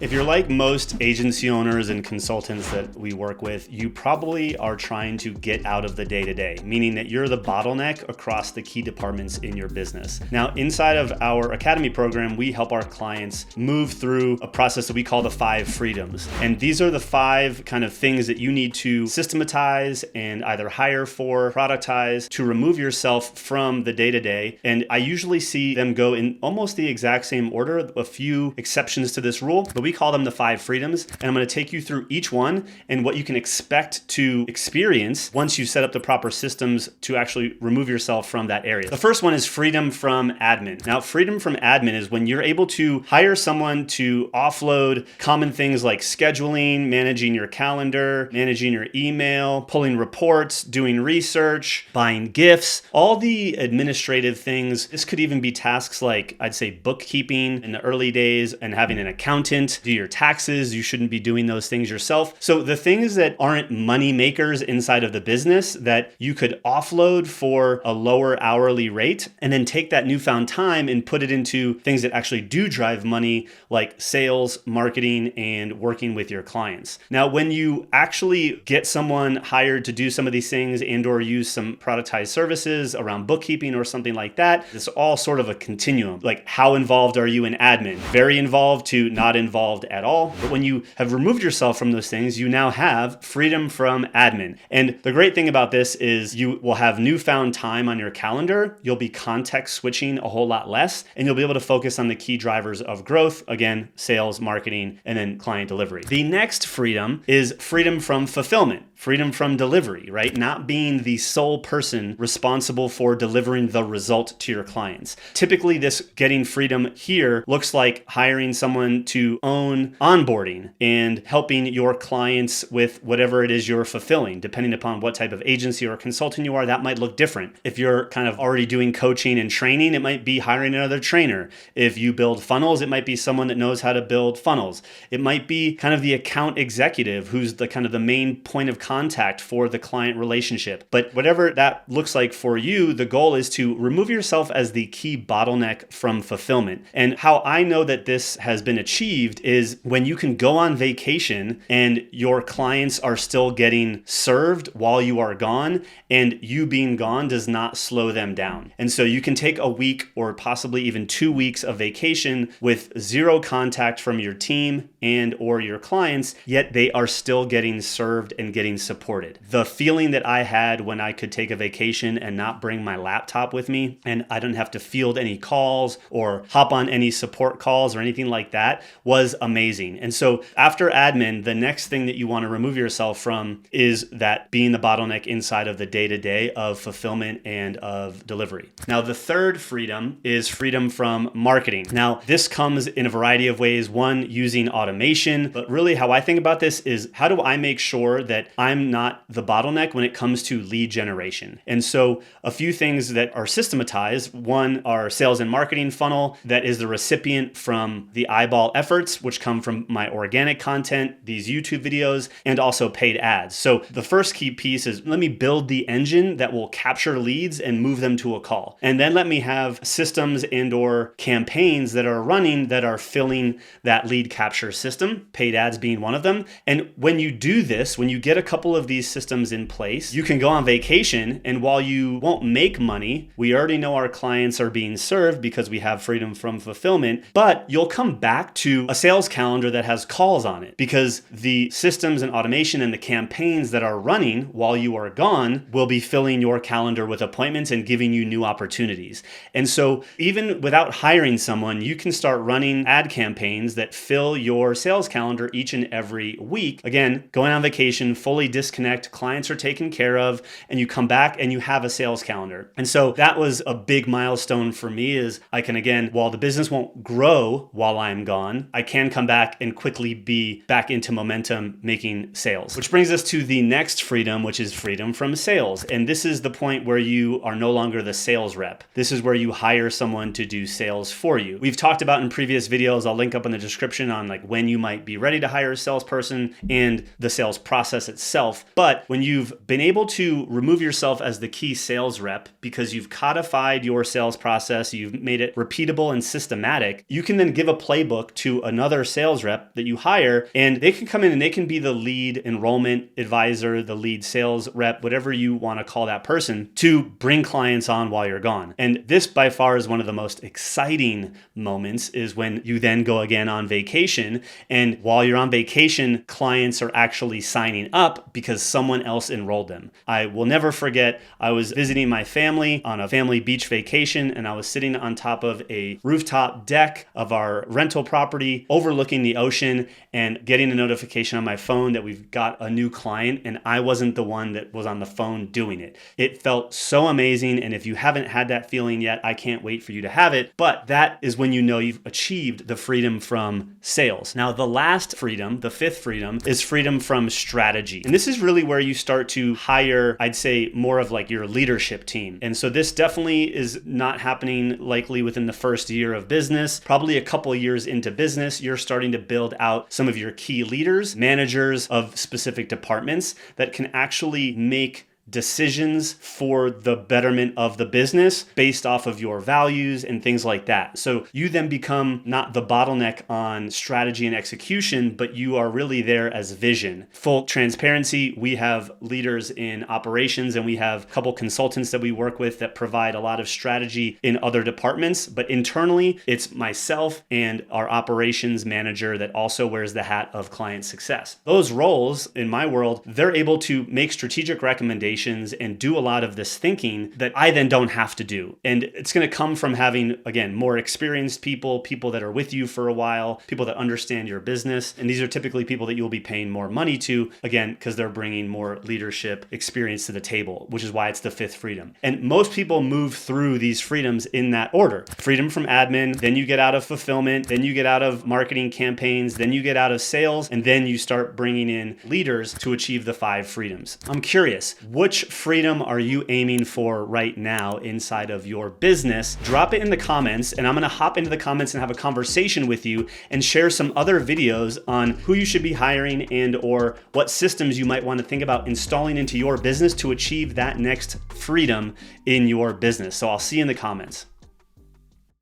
If you're like most agency owners and consultants that we work with, you probably are trying to get out of the day-to-day, meaning that you're the bottleneck across the key departments in your business. Now, inside of our Academy program, we help our clients move through a process that we call the 5 freedoms. And these are the 5 kind of things that you need to systematize and either hire for, productize, to remove yourself from the day-to-day. And I usually see them go in almost the exact same order, a few exceptions to this rule, but we call them the 5 freedoms. And I'm going to take you through each one and what you can expect to experience once you set up the proper systems to actually remove yourself from that area. The first one is freedom from admin. Now, freedom from admin is when you're able to hire someone to offload common things like scheduling, managing your calendar, managing your email, pulling reports, doing research, buying gifts, all the administrative things. This could even be tasks like, I'd say, bookkeeping in the early days and having an accountant do your taxes. You shouldn't be doing those things yourself. So the things that aren't money makers inside of the business that you could offload for a lower hourly rate and then take that newfound time and put it into things that actually do drive money, like sales, marketing, and working with your clients. Now, when you actually get someone hired to do some of these things and or use some productized services around bookkeeping or something like that, it's all sort of a continuum. Like, how involved are you in admin? Very involved to not involved at all. But when you have removed yourself from those things, you now have freedom from admin. And the great thing about this is you will have newfound time on your calendar. You'll be context switching a whole lot less, and you'll be able to focus on the key drivers of growth. Again, sales, marketing, and then client delivery. The next freedom is freedom from fulfillment. Freedom from delivery, right? Not being the sole person responsible for delivering the result to your clients. Typically, this getting freedom here looks like hiring someone to own onboarding and helping your clients with whatever it is you're fulfilling. Depending upon what type of agency or consultant you are, that might look different. If you're kind of already doing coaching and training, it might be hiring another trainer. If you build funnels, it might be someone that knows how to build funnels. It might be kind of the account executive who's the kind of the main point of contact for the client relationship. But whatever that looks like for you, the goal is to remove yourself as the key bottleneck from fulfillment. And how I know that this has been achieved is when you can go on vacation and your clients are still getting served while you are gone, and you being gone does not slow them down. And so you can take a week or possibly even 2 weeks of vacation with 0 contact from your team and or your clients, yet they are still getting served and getting supported. The feeling that I had when I could take a vacation and not bring my laptop with me, and I didn't have to field any calls or hop on any support calls or anything like that, was amazing. And so after admin, the next thing that you want to remove yourself from is that being the bottleneck inside of the day-to-day of fulfillment and of delivery. Now, the third freedom is freedom from marketing. Now, this comes in a variety of ways. One, using automation, but really how I think about this is how do I make sure that I'm not the bottleneck when it comes to lead generation? And so a few things that are systematized. One, our sales and marketing funnel that is the recipient from the eyeball efforts, which come from my organic content, these YouTube videos, and also paid ads. So the first key piece is let me build the engine that will capture leads and move them to a call. And then let me have systems and or campaigns that are running that are filling that lead capture system, paid ads being one of them. And when you do this, when you get a couple of these systems in place, you can go on vacation. And while you won't make money, we already know our clients are being served because we have freedom from fulfillment, but you'll come back to a sales calendar that has calls on it because the systems and automation and the campaigns that are running while you are gone will be filling your calendar with appointments and giving you new opportunities. And so even without hiring someone, you can start running ad campaigns that fill your sales calendar each and every week. Again, going on vacation, fully disconnect, clients are taken care of, and you come back and you have a sales calendar. And so that was a big milestone for me is I can, again, while the business won't grow while I'm gone, I can come back and quickly be back into momentum making sales. Which brings us to the next freedom, which is freedom from sales. And this is the point where you are no longer the sales rep. This is where you hire someone to do sales for you. We've talked about in previous videos, I'll link up in the description on like when you might be ready to hire a salesperson and the sales process itself. But when you've been able to remove yourself as the key sales rep because you've codified your sales process, you've made it repeatable and systematic, you can then give a playbook to another another sales rep that you hire, and they can come in and they can be the lead enrollment advisor, the lead sales rep, whatever you want to call that person, to bring clients on while you're gone. And this by far is one of the most exciting moments, is when you then go again on vacation, and while you're on vacation, clients are actually signing up because someone else enrolled them. I will never forget, I was visiting my family on a family beach vacation, and I was sitting on top of a rooftop deck of our rental property overlooking the ocean and getting a notification on my phone that we've got a new client, and I wasn't the one that was on the phone doing it. It felt so amazing, and if you haven't had that feeling yet, I can't wait for you to have it. But that is when you know you've achieved the freedom from sales. Now, the last freedom, the fifth freedom, is freedom from strategy. And this is really where you start to hire, I'd say, more of like your leadership team. And so this definitely is not happening likely within the first year of business. Probably a couple of years into business, you're starting to build out some of your key leaders, managers of specific departments that can actually make decisions for the betterment of the business based off of your values and things like that. So you then become not the bottleneck on strategy and execution, but you are really there as vision. Full transparency, we have leaders in operations and we have a couple consultants that we work with that provide a lot of strategy in other departments, but internally it's myself and our operations manager that also wears the hat of client success. Those roles in my world, they're able to make strategic recommendations and do a lot of this thinking that I then don't have to do. And it's going to come from having, again, more experienced people that are with you for a while, people that understand your business. And these are typically people that you'll be paying more money to, again, because they're bringing more leadership experience to the table, which is why it's the fifth freedom. And most people move through these freedoms in that order. Freedom from admin, then you get out of fulfillment, then you get out of marketing campaigns, then you get out of sales, and then you start bringing in leaders to achieve the 5 freedoms. I'm curious, which freedom are you aiming for right now inside of your business? Drop it in the comments, and I'm going to hop into the comments and have a conversation with you and share some other videos on who you should be hiring and or what systems you might want to think about installing into your business to achieve that next freedom in your business. So I'll see you in the comments.